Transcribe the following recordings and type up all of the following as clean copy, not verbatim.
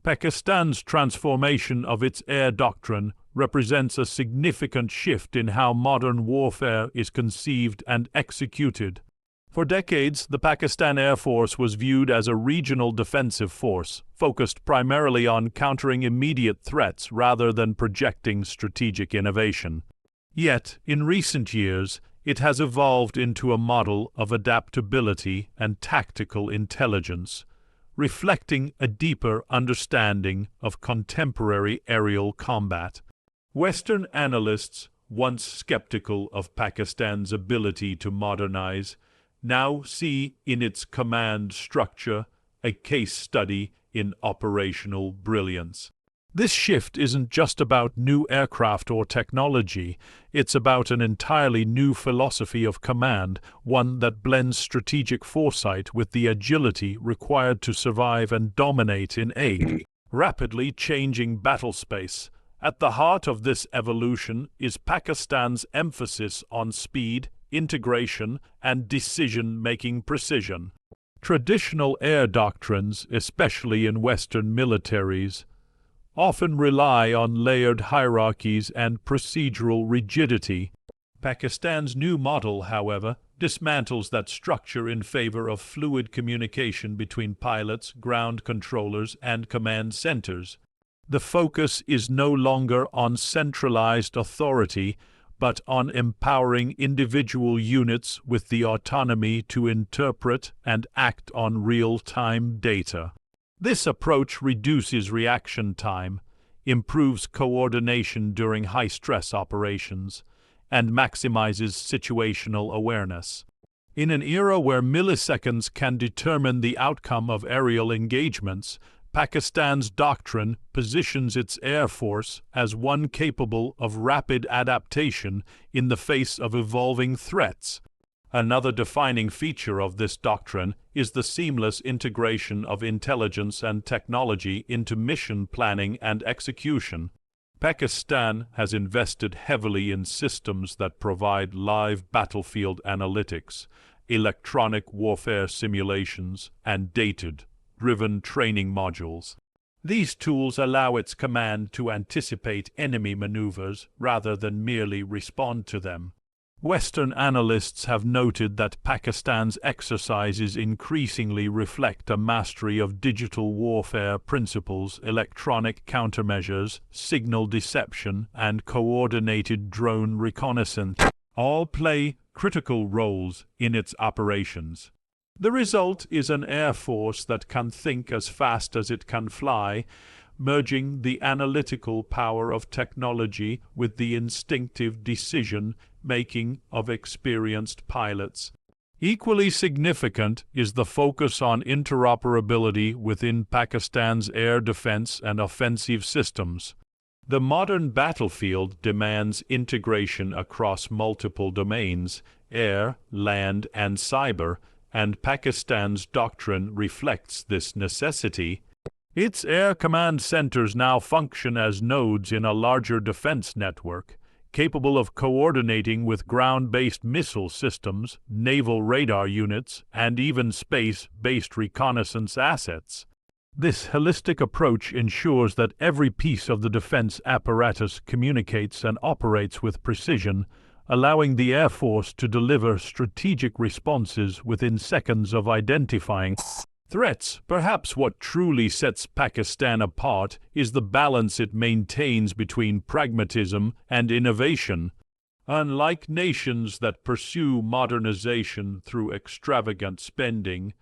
Pakistan's transformation of its air doctrine represents a significant shift in how modern warfare is conceived and executed. For decades, the Pakistan Air Force was viewed as a regional defensive force, focused primarily on countering immediate threats rather than projecting strategic innovation. Yet, in recent years, it has evolved into a model of adaptability and tactical intelligence, reflecting a deeper understanding of contemporary aerial combat. Western analysts, once skeptical of Pakistan's ability to modernize, now see in its command structure a case study in operational brilliance. This shift isn't just about new aircraft or technology, it's about an entirely new philosophy of command, one that blends strategic foresight with the agility required to survive and dominate in a rapidly changing battlespace. At the heart of this evolution is Pakistan's emphasis on speed, integration, and decision-making precision. Traditional air doctrines, especially in Western militaries, often rely on layered hierarchies and procedural rigidity. Pakistan's new model, however, dismantles that structure in favor of fluid communication between pilots, ground controllers, and command centers. The focus is no longer on centralized authority, but on empowering individual units with the autonomy to interpret and act on real-time data. This approach reduces reaction time, improves coordination during high-stress operations, and maximizes situational awareness. In an era where milliseconds can determine the outcome of aerial engagements, Pakistan's doctrine positions its air force as one capable of rapid adaptation in the face of evolving threats. Another defining feature of this doctrine is the seamless integration of intelligence and technology into mission planning and execution. Pakistan has invested heavily in systems that provide live battlefield analytics, electronic warfare simulations, and data-driven training modules. These tools allow its command to anticipate enemy maneuvers rather than merely respond to them. Western analysts have noted that Pakistan's exercises increasingly reflect a mastery of digital warfare principles, electronic countermeasures, signal deception, and coordinated drone reconnaissance. All play critical roles in its operations. The result is an air force that can think as fast as it can fly, merging the analytical power of technology with the instinctive decision-making of experienced pilots. Equally significant is the focus on interoperability within Pakistan's air defense and offensive systems. The modern battlefield demands integration across multiple domains, air, land, and cyber, and Pakistan's doctrine reflects this necessity. Its air command centers now function as nodes in a larger defense network, capable of coordinating with ground-based missile systems, naval radar units, and even space-based reconnaissance assets. This holistic approach ensures that every piece of the defense apparatus communicates and operates with precision, allowing the Air Force to deliver strategic responses within seconds of identifying threats. Perhaps what truly sets Pakistan apart is the balance it maintains between pragmatism and innovation. Unlike nations that pursue modernization through extravagant spending,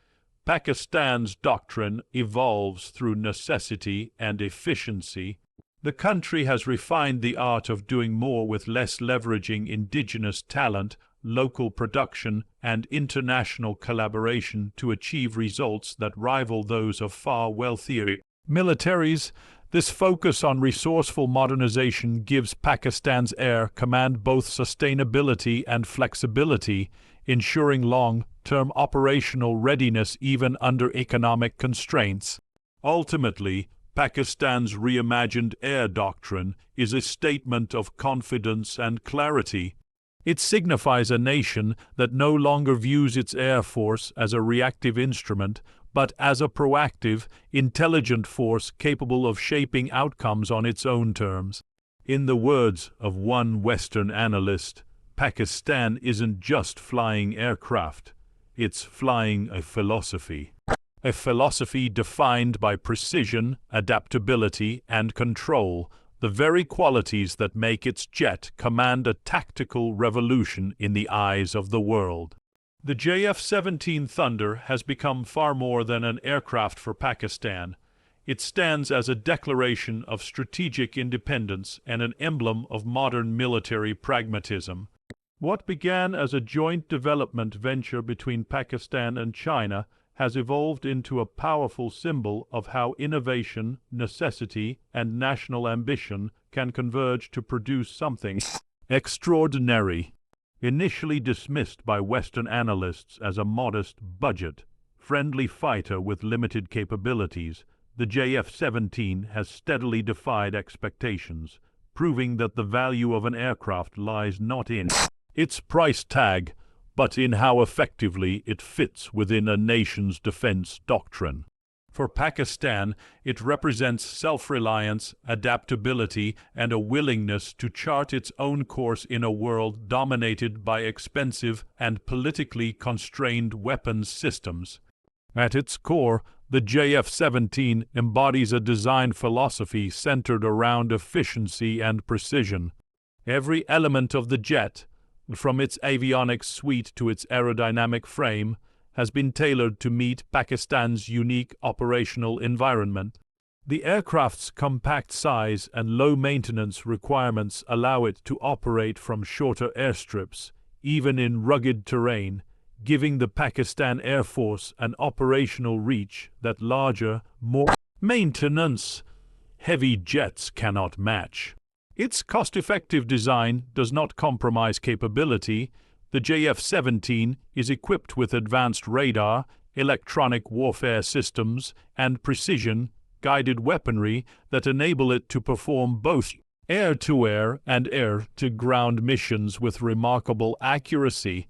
Pakistan's doctrine evolves through necessity and efficiency. The country has refined the art of doing more with less, leveraging indigenous talent, local production, and international collaboration to achieve results that rival those of far wealthier militaries. This focus on resourceful modernization gives Pakistan's Air Command both sustainability and flexibility, ensuring long-term operational readiness even under economic constraints. Ultimately, Pakistan's reimagined air doctrine is a statement of confidence and clarity. It signifies a nation that no longer views its air force as a reactive instrument, but as a proactive, intelligent force capable of shaping outcomes on its own terms. In the words of one Western analyst, Pakistan isn't just flying aircraft, it's flying a philosophy. A philosophy defined by precision, adaptability, and control, the very qualities that make its jet command a tactical revolution in the eyes of the world. The JF-17 Thunder has become far more than an aircraft for Pakistan. It stands as a declaration of strategic independence and an emblem of modern military pragmatism. What began as a joint development venture between Pakistan and China has evolved into a powerful symbol of how innovation, necessity, and national ambition can converge to produce something extraordinary. Initially dismissed by Western analysts as a modest, budget-friendly fighter with limited capabilities, the JF-17 has steadily defied expectations, proving that the value of an aircraft lies not in its price tag, but in how effectively it fits within a nation's defense doctrine. For Pakistan, it represents self-reliance, adaptability, and a willingness to chart its own course in a world dominated by expensive and politically constrained weapons systems. At its core, the JF-17 embodies a design philosophy centered around efficiency and precision. Every element of the jet, from its avionics suite to its aerodynamic frame, has been tailored to meet Pakistan's unique operational environment. The aircraft's compact size and low maintenance requirements allow it to operate from shorter airstrips, even in rugged terrain, giving the Pakistan Air Force an operational reach that larger, more maintenance-heavy jets cannot match. Its cost-effective design does not compromise capability. The JF-17 is equipped with advanced radar, electronic warfare systems, and precision-guided weaponry that enable it to perform both air-to-air and air-to-ground missions with remarkable accuracy.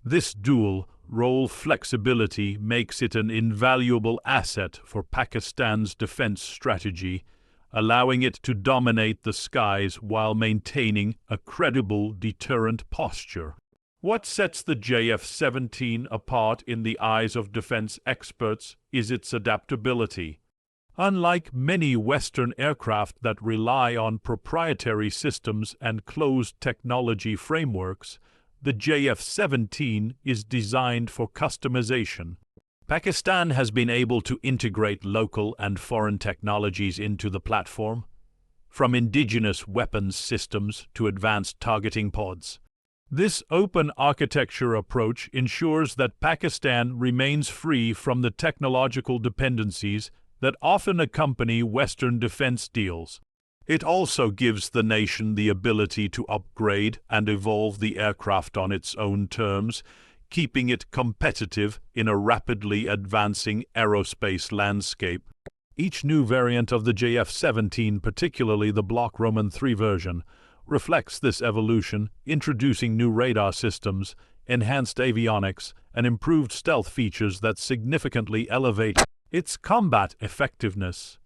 This dual-role flexibility makes it an invaluable asset for Pakistan's defense strategy, allowing it to dominate the skies while maintaining a credible deterrent posture. What sets the JF-17 apart in the eyes of defense experts is its adaptability. Unlike many Western aircraft that rely on proprietary systems and closed technology frameworks, the JF-17 is designed for customization. Pakistan has been able to integrate local and foreign technologies into the platform, from indigenous weapons systems to advanced targeting pods. This open architecture approach ensures that Pakistan remains free from the technological dependencies that often accompany Western defense deals. It also gives the nation the ability to upgrade and evolve the aircraft on its own terms, keeping it competitive in a rapidly advancing aerospace landscape. Each new variant of the JF-17, particularly the Block Roman III version, reflects this evolution, introducing new radar systems, enhanced avionics, and improved stealth features that significantly elevate its combat effectiveness.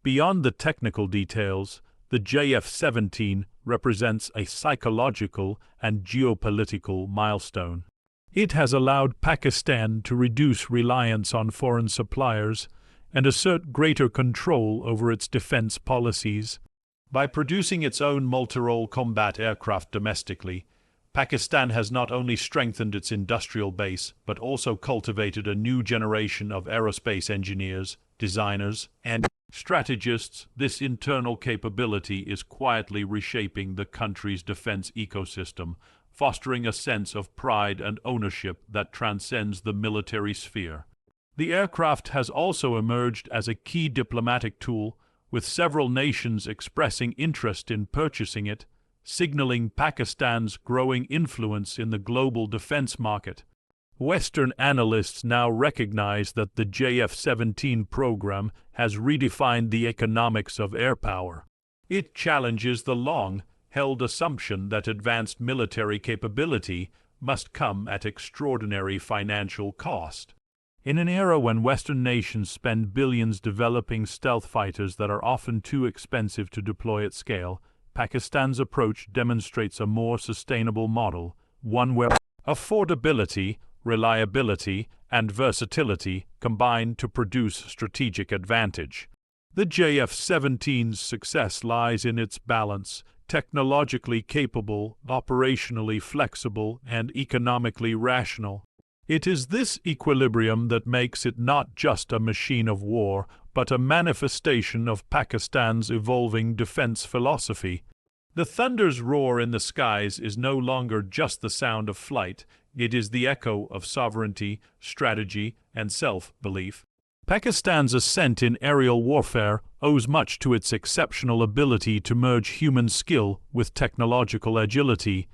Beyond the technical details, the JF-17 represents a psychological and geopolitical milestone. It has allowed Pakistan to reduce reliance on foreign suppliers and assert greater control over its defense policies. By producing its own multi-role combat aircraft domestically, Pakistan has not only strengthened its industrial base, but also cultivated a new generation of aerospace engineers, designers, and strategists. This internal capability is quietly reshaping the country's defense ecosystem, fostering a sense of pride and ownership that transcends the military sphere. The aircraft has also emerged as a key diplomatic tool, with several nations expressing interest in purchasing it, signaling Pakistan's growing influence in the global defense market. Western analysts now recognize that the JF-17 program has redefined the economics of air power. It challenges the long-held assumption that advanced military capability must come at extraordinary financial cost. In an era when Western nations spend billions developing stealth fighters that are often too expensive to deploy at scale, Pakistan's approach demonstrates a more sustainable model, one where affordability, reliability, and versatility combine to produce strategic advantage. The JF-17's success lies in its balance, technologically capable, operationally flexible, and economically rational. It is this equilibrium that makes it not just a machine of war, but a manifestation of Pakistan's evolving defense philosophy. The thunder's roar in the skies is no longer just the sound of flight, it is the echo of sovereignty, strategy, and self-belief. Pakistan's ascent in aerial warfare owes much to its exceptional ability to merge human skill with technological agility,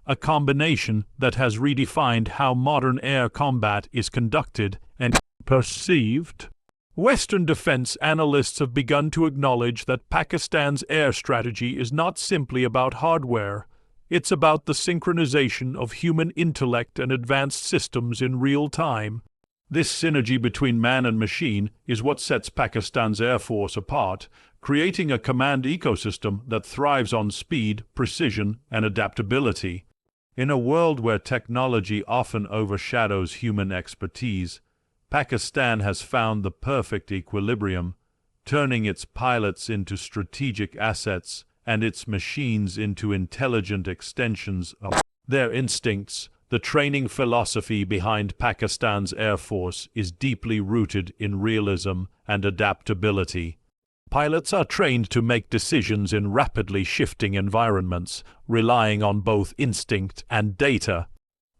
a combination that has redefined how modern air combat is conducted and perceived. Western defense analysts have begun to acknowledge that Pakistan's air strategy is not simply about hardware. It's about the synchronization of human intellect and advanced systems in real time. This synergy between man and machine is what sets Pakistan's Air Force apart, creating a command ecosystem that thrives on speed, precision, and adaptability. In a world where technology often overshadows human expertise, Pakistan has found the perfect equilibrium, turning its pilots into strategic assets and its machines into intelligent extensions of their instincts. The training philosophy behind Pakistan's Air Force is deeply rooted in realism and adaptability. Pilots are trained to make decisions in rapidly shifting environments, relying on both instinct and data.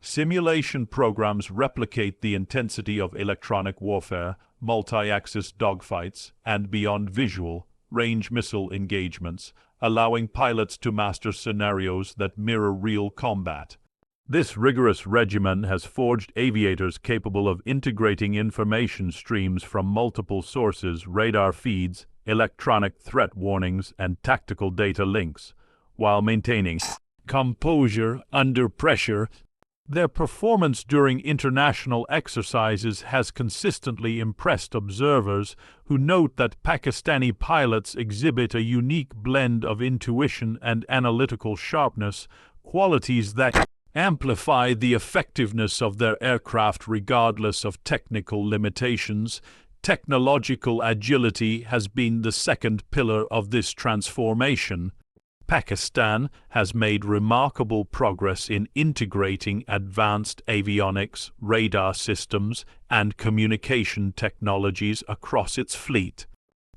Simulation programs replicate the intensity of electronic warfare, multi-axis dogfights, and beyond visual, range missile engagements, allowing pilots to master scenarios that mirror real combat. This rigorous regimen has forged aviators capable of integrating information streams from multiple sources, radar feeds, electronic threat warnings, and tactical data links, while maintaining composure under pressure. Their performance during international exercises has consistently impressed observers who note that Pakistani pilots exhibit a unique blend of intuition and analytical sharpness, qualities that amplify the effectiveness of their aircraft regardless of technical limitations. Technological agility has been the second pillar of this transformation. Pakistan has made remarkable progress in integrating advanced avionics, radar systems, and communication technologies across its fleet.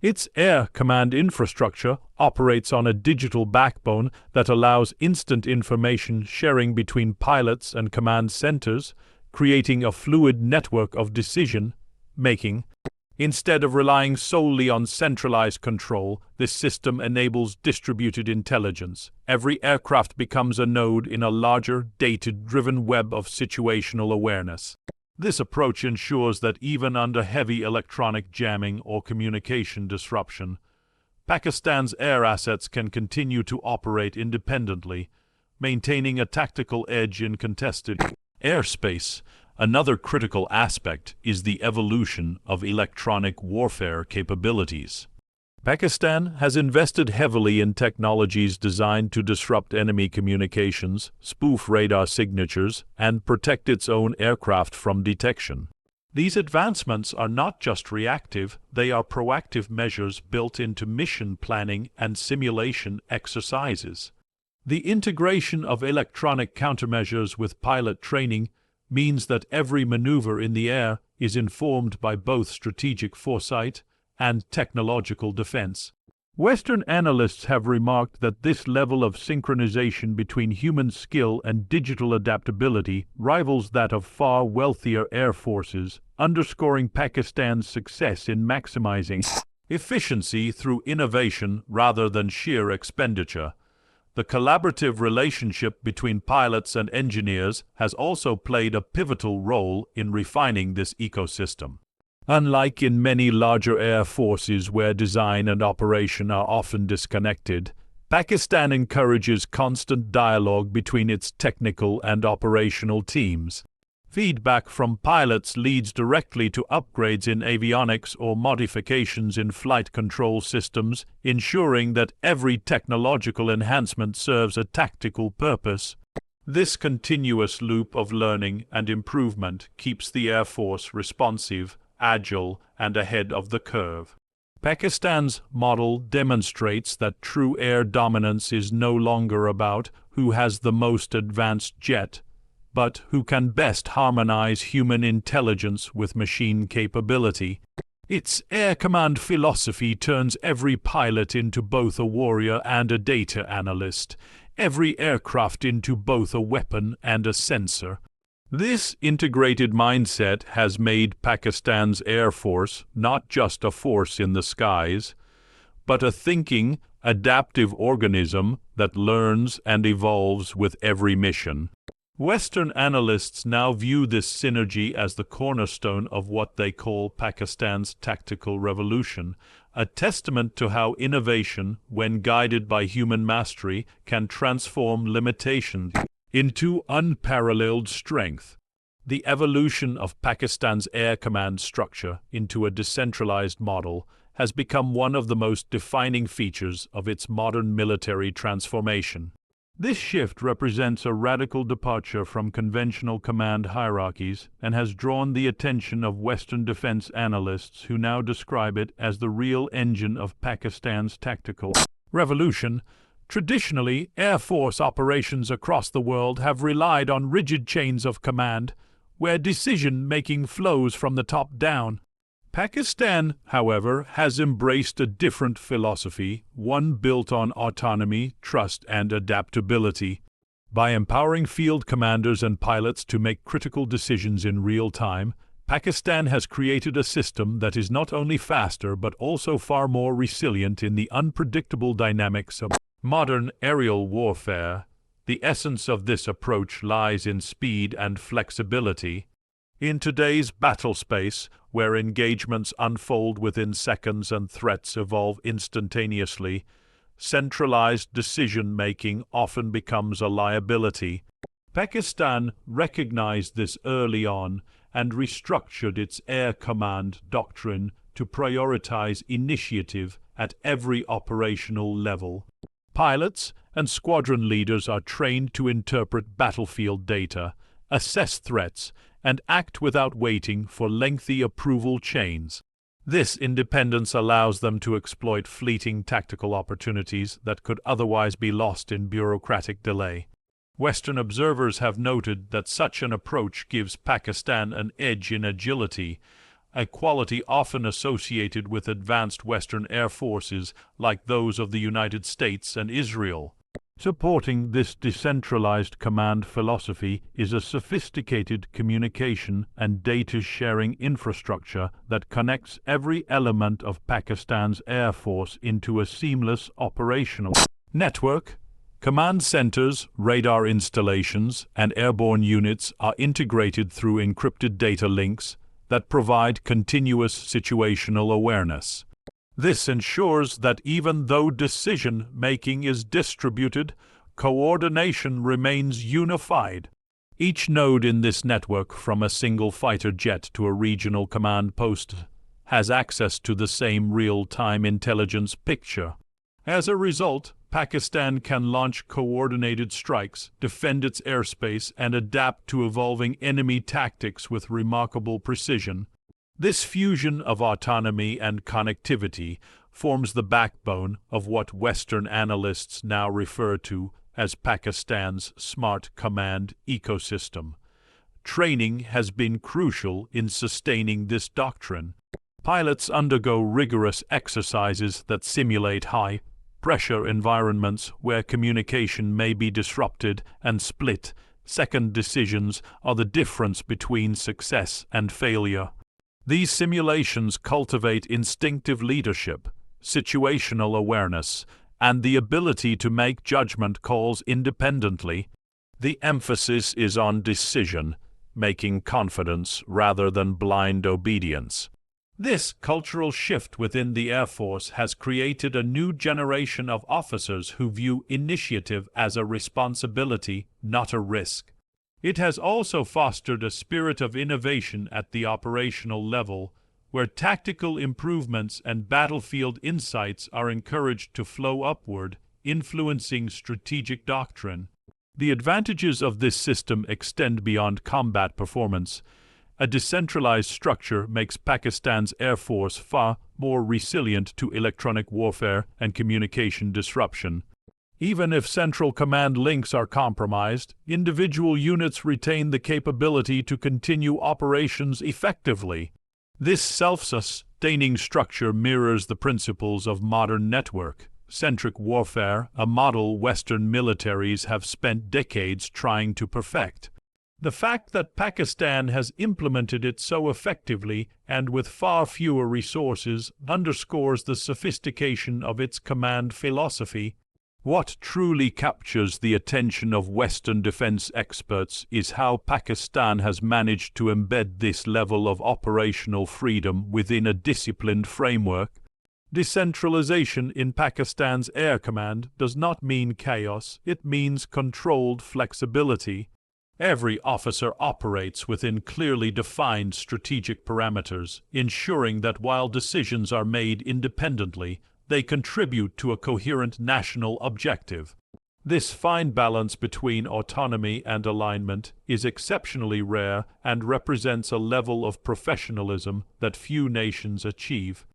Its air command infrastructure operates on a digital backbone that allows instant information sharing between pilots and command centers, creating a fluid network of decision-making. Instead of relying solely on centralized control, this system enables distributed intelligence. Every aircraft becomes a node in a larger, data-driven web of situational awareness. This approach ensures that even under heavy electronic jamming or communication disruption, Pakistan's air assets can continue to operate independently, maintaining a tactical edge in contested airspace. Another critical aspect is the evolution of electronic warfare capabilities. Pakistan has invested heavily in technologies designed to disrupt enemy communications, spoof radar signatures, and protect its own aircraft from detection. These advancements are not just reactive, they are proactive measures built into mission planning and simulation exercises. The integration of electronic countermeasures with pilot training means that every maneuver in the air is informed by both strategic foresight and technological defense. Western analysts have remarked that this level of synchronization between human skill and digital adaptability rivals that of far wealthier air forces, underscoring Pakistan's success in maximizing efficiency through innovation rather than sheer expenditure. The collaborative relationship between pilots and engineers has also played a pivotal role in refining this ecosystem. Unlike in many larger air forces where design and operation are often disconnected, Pakistan encourages constant dialogue between its technical and operational teams. Feedback from pilots leads directly to upgrades in avionics or modifications in flight control systems, ensuring that every technological enhancement serves a tactical purpose. This continuous loop of learning and improvement keeps the Air Force responsive, agile, and ahead of the curve. Pakistan's model demonstrates that true air dominance is no longer about who has the most advanced jet, but who can best harmonize human intelligence with machine capability. Its air command philosophy turns every pilot into both a warrior and a data analyst, every aircraft into both a weapon and a sensor. This integrated mindset has made Pakistan's Air Force not just a force in the skies, but a thinking, adaptive organism that learns and evolves with every mission. Western analysts now view this synergy as the cornerstone of what they call Pakistan's tactical revolution, a testament to how innovation, when guided by human mastery, can transform limitations into unparalleled strength. The evolution of Pakistan's air command structure into a decentralized model has become one of the most defining features of its modern military transformation. This shift represents a radical departure from conventional command hierarchies and has drawn the attention of Western defense analysts who now describe it as the real engine of Pakistan's tactical revolution. Traditionally, Air Force operations across the world have relied on rigid chains of command, where decision-making flows from the top down. Pakistan, however, has embraced a different philosophy, one built on autonomy, trust, and adaptability. By empowering field commanders and pilots to make critical decisions in real time, Pakistan has created a system that is not only faster but also far more resilient in the unpredictable dynamics of modern aerial warfare. The essence of this approach lies in speed and flexibility. In today's battle space, where engagements unfold within seconds and threats evolve instantaneously, centralized decision-making often becomes a liability. Pakistan recognized this early on and restructured its air command doctrine to prioritize initiative at every operational level. Pilots and squadron leaders are trained to interpret battlefield data, assess threats, and act without waiting for lengthy approval chains. This independence allows them to exploit fleeting tactical opportunities that could otherwise be lost in bureaucratic delay. Western observers have noted that such an approach gives Pakistan an edge in agility, a quality often associated with advanced Western air forces like those of the United States and Israel. Supporting this decentralized command philosophy is a sophisticated communication and data-sharing infrastructure that connects every element of Pakistan's Air Force into a seamless operational network. Command centers, radar installations, and airborne units are integrated through encrypted data links that provide continuous situational awareness. This ensures that even though decision-making is distributed, coordination remains unified. Each node in this network, from a single fighter jet to a regional command post, has access to the same real-time intelligence picture. As a result, Pakistan can launch coordinated strikes, defend its airspace, and adapt to evolving enemy tactics with remarkable precision. This fusion of autonomy and connectivity forms the backbone of what Western analysts now refer to as Pakistan's smart command ecosystem. Training has been crucial in sustaining this doctrine. Pilots undergo rigorous exercises that simulate high-pressure environments where communication may be disrupted, and split-second decisions are the difference between success and failure. These simulations cultivate instinctive leadership, situational awareness, and the ability to make judgment calls independently. The emphasis is on decision-making confidence rather than blind obedience. This cultural shift within the Air Force has created a new generation of officers who view initiative as a responsibility, not a risk. It has also fostered a spirit of innovation at the operational level, where tactical improvements and battlefield insights are encouraged to flow upward, influencing strategic doctrine. The advantages of this system extend beyond combat performance. A decentralized structure makes Pakistan's Air Force far more resilient to electronic warfare and communication disruption. Even if central command links are compromised, individual units retain the capability to continue operations effectively. This self-sustaining structure mirrors the principles of modern network-centric warfare, a model Western militaries have spent decades trying to perfect. The fact that Pakistan has implemented it so effectively and with far fewer resources underscores the sophistication of its command philosophy. What truly captures the attention of Western defense experts is how Pakistan has managed to embed this level of operational freedom within a disciplined framework. Decentralization in Pakistan's air command does not mean chaos, it means controlled flexibility. Every officer operates within clearly defined strategic parameters, ensuring that while decisions are made independently, they contribute to a coherent national objective. This fine balance between autonomy and alignment is exceptionally rare and represents a level of professionalism that few nations achieve.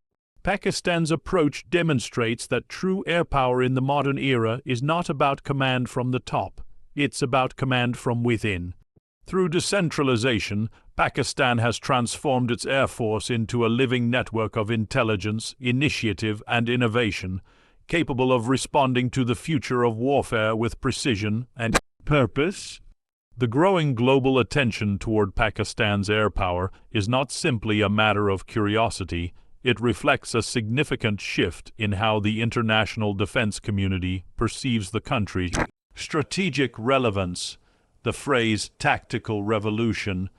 Pakistan's approach demonstrates that true air power in the modern era is not about command from the top. It's about command from within. Through decentralization, Pakistan has transformed its air force into a living network of intelligence, initiative, and innovation, capable of responding to the future of warfare with precision and purpose. The growing global attention toward Pakistan's air power is not simply a matter of curiosity. It reflects a significant shift in how the international defense community perceives the country's strategic relevance. The phrase "tactical revolution,"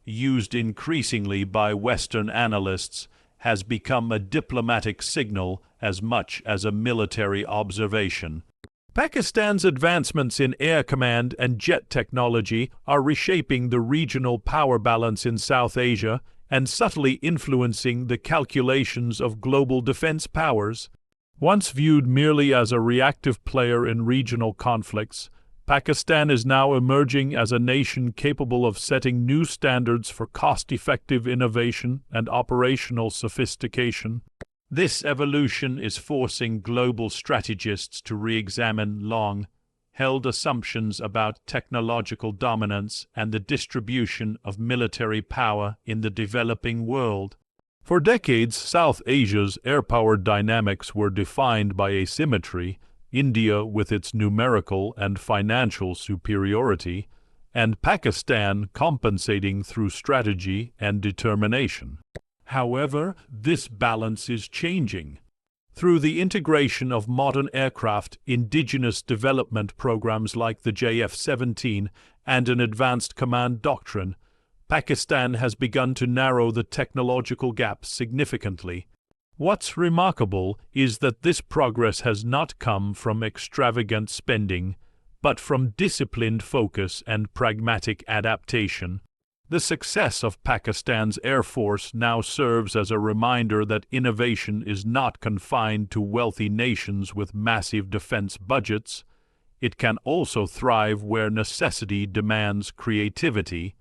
used increasingly by Western analysts, has become a diplomatic signal as much as a military observation. Pakistan's advancements in air command and jet technology are reshaping the regional power balance in South Asia and subtly influencing the calculations of global defense powers. Once viewed merely as a reactive player in regional conflicts, Pakistan is now emerging as a nation capable of setting new standards for cost-effective innovation and operational sophistication. This evolution is forcing global strategists to re-examine long-held assumptions about technological dominance and the distribution of military power in the developing world. For decades, South Asia's air power dynamics were defined by asymmetry, India with its numerical and financial superiority, and Pakistan compensating through strategy and determination. However, this balance is changing. Through the integration of modern aircraft, indigenous development programs like the JF-17, and an advanced command doctrine, Pakistan has begun to narrow the technological gap significantly. What's remarkable is that this progress has not come from extravagant spending, but from disciplined focus and pragmatic adaptation. The success of Pakistan's Air Force now serves as a reminder that innovation is not confined to wealthy nations with massive defense budgets. It can also thrive where necessity demands creativity.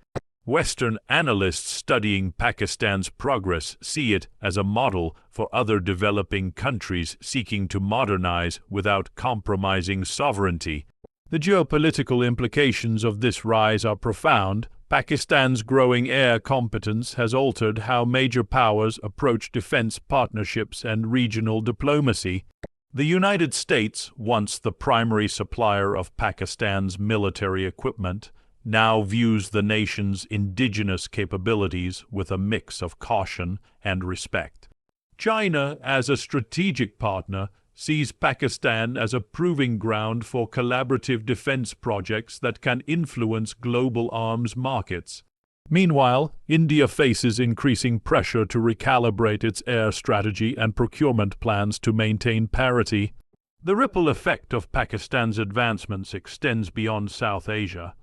Western analysts studying Pakistan's progress see it as a model for other developing countries seeking to modernize without compromising sovereignty. The geopolitical implications of this rise are profound. Pakistan's growing air competence has altered how major powers approach defense partnerships and regional diplomacy. The United States, once the primary supplier of Pakistan's military equipment, now views the nation's indigenous capabilities with a mix of caution and respect. China, as a strategic partner, sees Pakistan as a proving ground for collaborative defense projects that can influence global arms markets. Meanwhile, India faces increasing pressure to recalibrate its air strategy and procurement plans to maintain parity. The ripple effect of Pakistan's advancements extends beyond South Asia.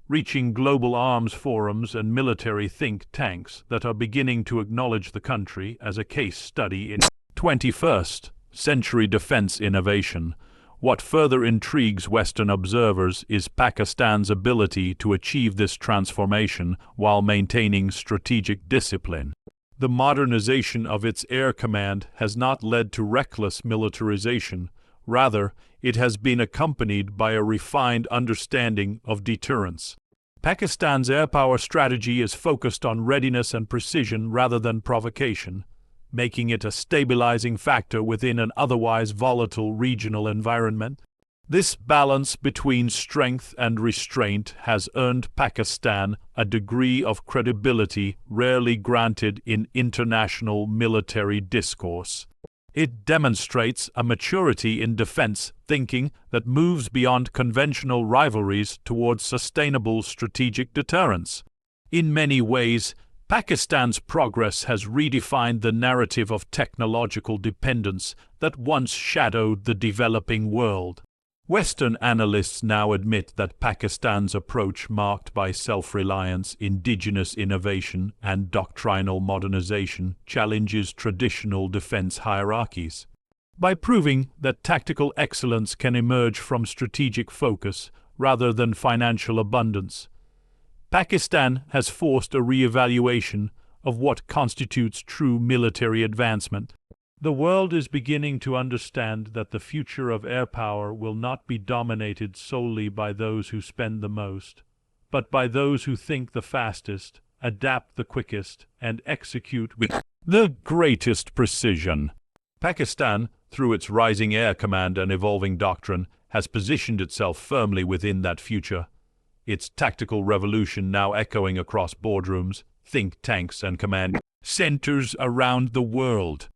reaching global arms forums and military think tanks that are beginning to acknowledge the country as a case study in 21st century defense innovation. What further intrigues Western observers is Pakistan's ability to achieve this transformation while maintaining strategic discipline. The modernization of its air command has not led to reckless militarization. Rather, it has been accompanied by a refined understanding of deterrence. Pakistan's airpower strategy is focused on readiness and precision rather than provocation, making it a stabilizing factor within an otherwise volatile regional environment. This balance between strength and restraint has earned Pakistan a degree of credibility rarely granted in international military discourse. It demonstrates a maturity in defense thinking that moves beyond conventional rivalries towards sustainable strategic deterrence. In many ways, Pakistan's progress has redefined the narrative of technological dependence that once shadowed the developing world. Western analysts now admit that Pakistan's approach, marked by self-reliance, indigenous innovation, and doctrinal modernization, challenges traditional defense hierarchies. By proving that tactical excellence can emerge from strategic focus rather than financial abundance, Pakistan has forced a re-evaluation of what constitutes true military advancement. The world is beginning to understand that the future of air power will not be dominated solely by those who spend the most, but by those who think the fastest, adapt the quickest, and execute with the greatest precision. Pakistan, through its rising air command and evolving doctrine, has positioned itself firmly within that future. Its tactical revolution now echoing across boardrooms, think tanks, and command centers around the world.